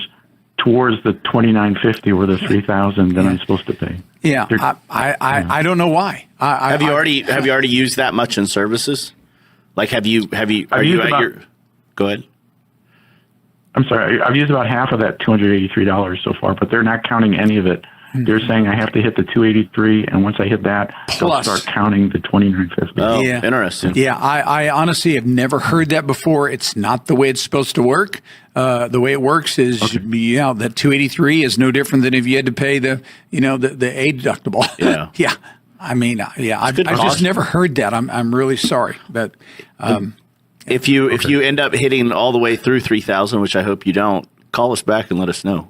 towards the $2,950 or the $3,000 that I'm supposed to pay.
Yeah, I don't know why.
Have you already used that much in services? Like, are you at your? Go ahead.
I'm sorry. I've used about half of that $283 so far, but they're not counting any of it. They're saying I have to hit the 283, and once I hit that, they'll start counting the 2950.
Oh, yeah. Interesting.
Yeah, I honestly have never heard that before. It's not the way it's supposed to work. The way it works is, that 283 is no different than if you had to pay the A deductible.
Yeah.
Yeah. I mean, I've just never heard that. I'm really sorry, but
If you end up hitting all the way through 3,000, which I hope you don't, call us back and let us know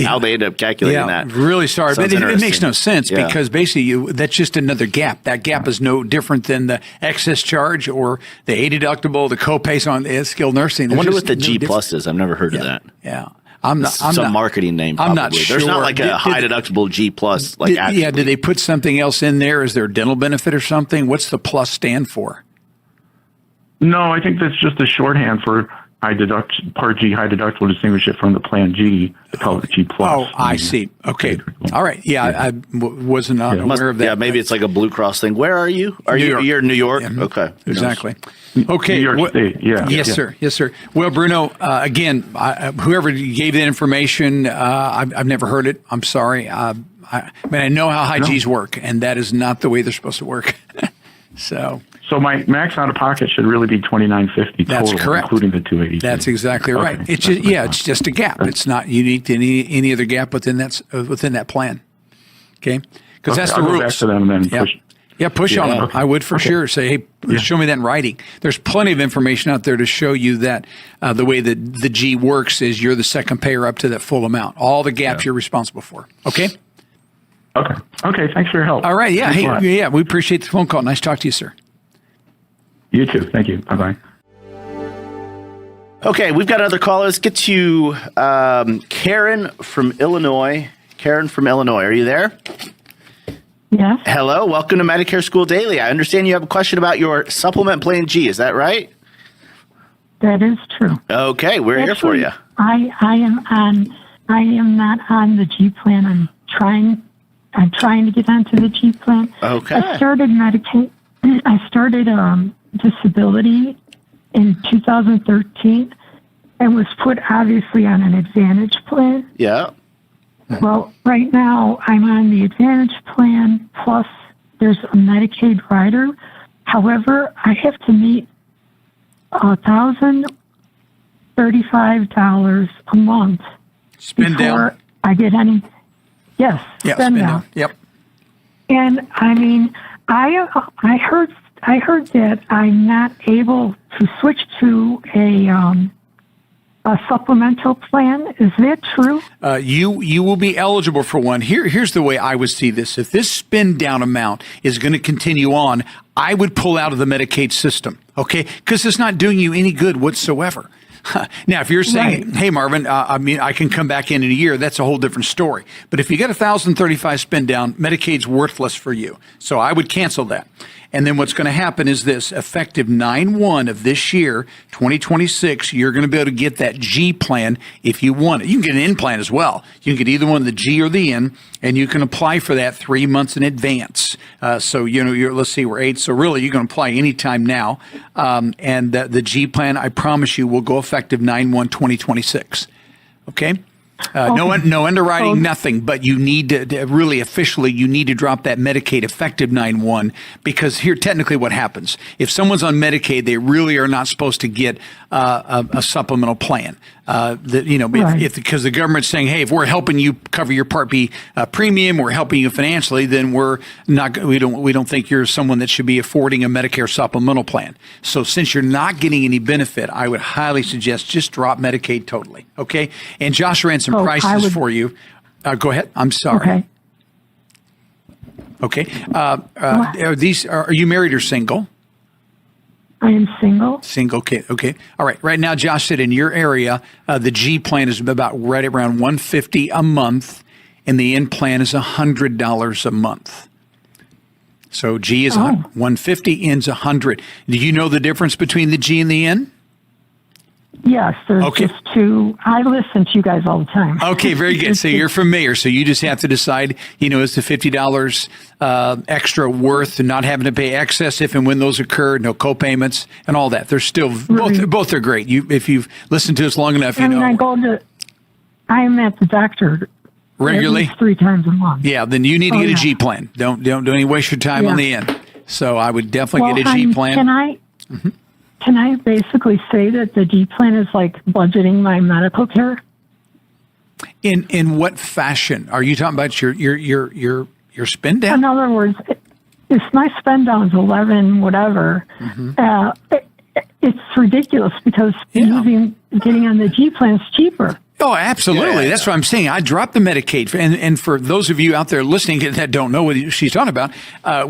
how they end up calculating that.
Really sorry,
Sounds
but it makes no sense
Yeah.
because basically that's just another gap. That gap is no different than the excess charge or the A deductible, the copays on skilled nursing.
I wonder
There's
what the
just
G
no
plus is. I've never heard of that.
Yeah. I'm not.
Some marketing name. Probably.
I'm not sure.
There's not like a high deductible G plus. Like actually.
Yeah. Did they put something else in there? Is there a dental benefit or something? What's the plus stand for?
No, I think that's just a shorthand for Part G, high deductible, distinguish it from the Plan G. They call it G plus.
Oh, I see. Okay. All right. Yeah, I wasn't aware of that.
Yeah, maybe it's like a Blue Cross thing. Where are you? You're in New York?
Yeah,
okay.
Exactly. Okay.
New York State, yeah.
Yes, sir. Yes, sir. Well, Bruno, again, whoever gave that information, I've never heard it. I'm sorry. I mean, I know how high Gs work, and that is not the way they're supposed to work.
So my max out of pocket should really be $2,950
That's
total,
correct.
including the $282.
That's exactly right.
Okay.
It's just, it's just a gap. It's not unique to any other gap within that plan. Okay, because that's the
I'll
rules.
go back to them and then push.
Yeah, push on them.
Okay.
I would for sure say, hey, show me that in writing. There's plenty of information out there to show you that the way that the G works is you're the second payer up to that full amount. All the gaps you're responsible for. Okay.
Okay. Thanks for your help.
All right. Yeah.
Thanks a lot.
Hey. Yeah. We appreciate the phone call. Nice to talk to you, sir.
You too. Thank you. Bye-bye.
Okay, we've got another call. Let's get to Karen from Illinois. Karen from Illinois, are you there?
Yes.
Hello, welcome to Medicare School Daily. I understand you have a question about your supplement plan G. Is that right?
That is true.
Okay, we're here for you.
I am not on the G plan. I'm trying to get onto the G plan.
Okay.
I started disability in 2013 and was put obviously on an Advantage plan.
Yeah.
Well, right now I'm on the Advantage plan plus there's a Medicaid rider. However, I have to meet $1,035 a month
Spin
before
down.
I get any. Yes.
Yeah.
spin down.
Yep.
And I mean, I heard that I'm not able to switch to a supplemental plan. Is that true?
You will be eligible for one. Here's the way I would see this. If this spin down amount is going to continue on, I would pull out of the Medicaid system, okay? Because it's not doing you any good whatsoever. Now, if you're saying, hey, Marvin, I can come back in a year, that's a whole different story. But if you get $1,035 spin down, Medicaid's worthless for you. So I would cancel that. And then what's going to happen is this, effective 9/1 of this year, 2026, you're going to be able to get that G plan if you want it. You can get an N plan as well. You can get either one, the G or the N, and you can apply for that 3 months in advance. So, let's see, we're 8. So really, you can apply anytime now. And the G plan, I promise you, will go effective 9/1/2026. Okay? No underwriting, nothing, but you need to really officially, you need to drop that Medicaid effective 9/1 because here, technically what happens, if someone's on Medicaid, they really are not supposed to get a supplemental plan. Because the government's saying, hey, if we're helping you cover your Part B premium, we're helping you financially, then we don't think you're someone that should be affording a Medicare supplemental plan. So since you're not getting any benefit, I would highly suggest just drop Medicaid totally. Okay. And Josh ran some prices for you. Go ahead. I'm sorry. Okay. Are you married or single?
I am single.
Single. Okay. All right. Right now, Josh said in your area, the G plan is about right around $150 a month, and the N plan is $100 a month. So G is $150, N's $100. Do you know the difference between the G and the N?
Yes, there's just two. I listen to you guys all the time.
Okay, very good. So you're familiar. So you just have to decide, is the $50 extra worth and not having to pay excess if and when those occur, no co-payments and all that. They're still, both are great. If you've listened to us long enough,
I'm at the doctor
regularly,
at least 3 times a month.
Yeah, then you need to get a G plan. Don't any waste your time on the N. So I would definitely get a G plan.
Can I basically say that the G plan is like budgeting my medical care?
In what fashion? Are you talking about your spend down?
In other words, if my spend down is 11, whatever,
it's ridiculous because getting on the G plan is cheaper.
Oh, absolutely. That's what I'm saying. I dropped the Medicaid. And for those of you out there listening that don't know what she's talking about,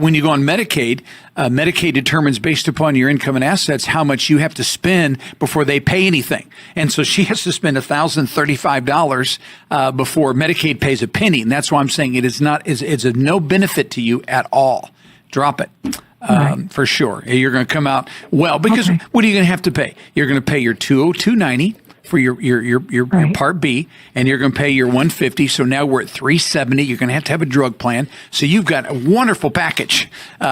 when you go on Medicaid, Medicaid determines based upon your income and assets how much you have to spend before they pay anything. And so she has to spend $1,035 before Medicaid pays a penny. And that's why I'm saying it's of no benefit to you at all. Drop it. For sure. You're going to come out well because what are you going to have to pay? You're going to pay your $202.90 for your Part B, and you're going to pay your $150. So now we're at $370. You're going to have a drug plan. So you've got a wonderful package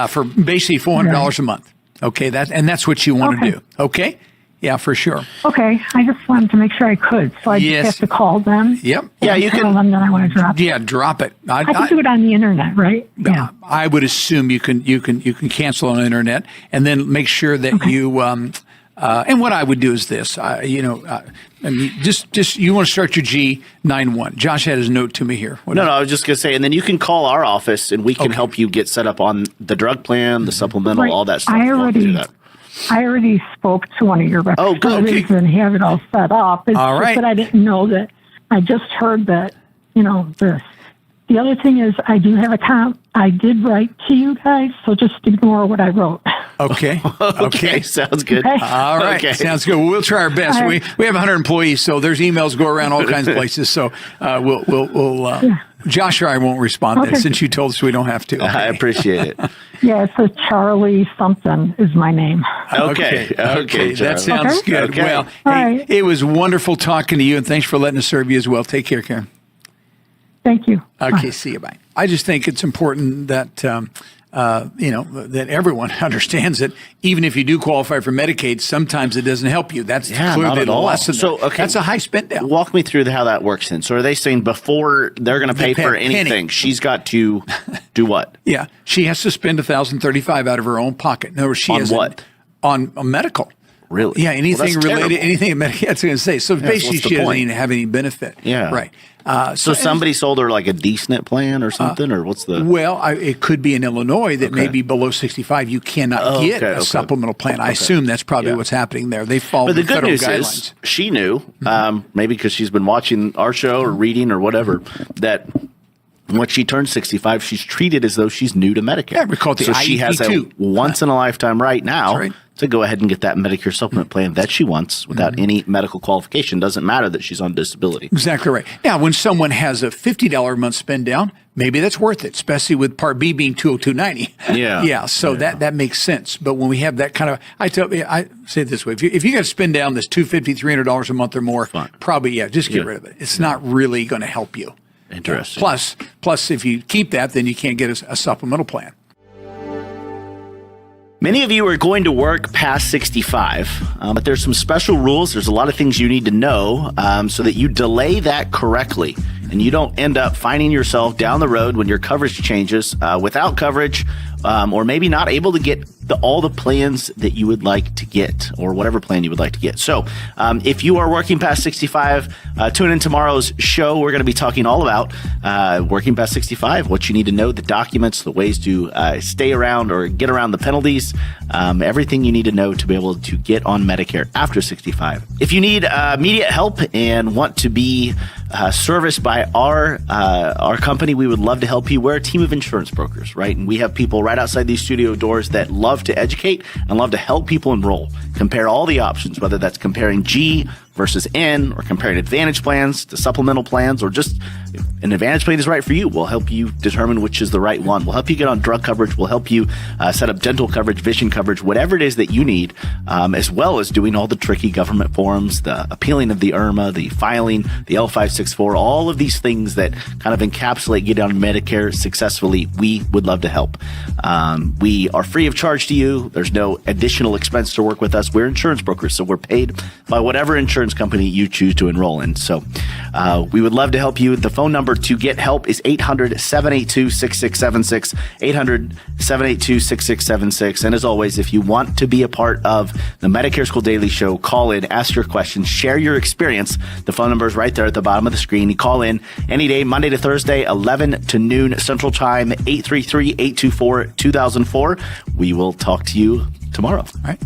for basically $400 a month. Okay, that's what you want to do. Okay. Yeah, for sure.
Okay, I just wanted to make sure I could, so I just have to call them.
Yep.
Yeah, you
tell
can.
them that I want to drop it.
Yeah, drop it.
I can do it on the internet, right? Yeah.
I would assume you can cancel on the internet, and then make sure that you. And what I would do is this, you want to start your G91. Josh had his note to me here.
No, I was just going to say, and then you can call our office, and we can help you get set up on the drug plan, the supplemental, all that stuff.
I already spoke to one of your representatives and have it all set up. It's
all right.
But I didn't know that. I just heard that, this. The other thing is I do have I did write to you guys, so just ignore what I wrote.
Okay.
Okay. Sounds good.
Okay.
All right. Okay. Sounds good. Well, we'll try our best. We have 100 employees, so there's emails go around all kinds of places. So we'll Josh or I won't respond to that since you told us we don't have to. Okay.
I appreciate it.
Yeah, so Charlie something is my name.
Okay.
That sounds good.
Okay.
Well, hey, it was wonderful talking to you, and thanks for letting us serve you as well. Take care, Karen.
Thank you.
Okay, see you. Bye. I just think it's important that that everyone understands that even if you do qualify for Medicaid, sometimes it doesn't help you. That's clearly the lesson.
So,
that's a high spend down.
Walk me through how that works then. So are they saying before they're going to pay for anything, she's got to do what?
Yeah, she has to spend $1,035 out of her own pocket. No, she has
what?
On a medical.
Really?
Yeah, anything related, anything in Medicaid. I was going to say. So basically, she doesn't even have any benefit.
Yeah.
Right.
So somebody sold her like a D-SNP plan or something, or what's the?
Well, it could be in Illinois that maybe below 65 you cannot get a supplemental plan. I assume that's probably what's happening there. They follow the federal guidelines. But the good news is
she knew, maybe because she's been watching our show or reading or whatever, that when she turns 65, she's treated as though she's new to Medicare.
Yeah, we call it the IEP2.
She has a once-in-a-lifetime right now to go ahead and get that Medicare supplement plan that she wants without any medical qualification. Doesn't matter that she's on disability.
Exactly right. Now, when someone has a $50 a month spend down, maybe that's worth it, especially with Part B being $202.90. Yeah. So that makes sense. But when we have that kind of, I say it this way: if you got to spend down this $250, $300 a month or more, probably just get rid of it. It's not really going to help you.
Interesting.
Plus, if you keep that, then you can't get a supplemental plan.
Many of you are going to work past 65, but there's some special rules. There's a lot of things you need to know so that you delay that correctly and you don't end up finding yourself down the road when your coverage changes without coverage or maybe not able to get all the plans that you would like to get or whatever plan you would like to get. So if you are working past 65, tune in tomorrow's show. We're going to be talking all about working past 65, what you need to know, the documents, the ways to stay around or get around the penalties, everything you need to know to be able to get on Medicare after 65. If you need immediate help and want to be serviced by our company, we would love to help you. We're a team of insurance brokers, right? And we have people right outside these studio doors that love to educate and love to help people enroll, compare all the options, whether that's comparing G versus N or comparing Advantage plans to supplemental plans, or just if an Advantage plan is right for you, we'll help you determine which is the right one. We'll help you get on drug coverage. We'll help you set up dental coverage, vision coverage, whatever it is that you need, as well as doing all the tricky government forms, the appealing of the IRMA, the filing, the L564, all of these things that kind of encapsulate getting on Medicare successfully. We would love to help. We are free of charge to you. There's no additional expense to work with us. We're insurance brokers, so we're paid by whatever insurance company you choose to enroll in. So we would love to help you. The phone number to get help is 800-782-6676, 800-782-6676. And as always, if you want to be a part of the Medicare School Daily Show, call in, ask your questions, share your experience. The phone number is right there at the bottom of the screen. You call in any day, Monday to Thursday, 11 to noon Central Time, 833-824-2004. We will talk to you tomorrow. All right.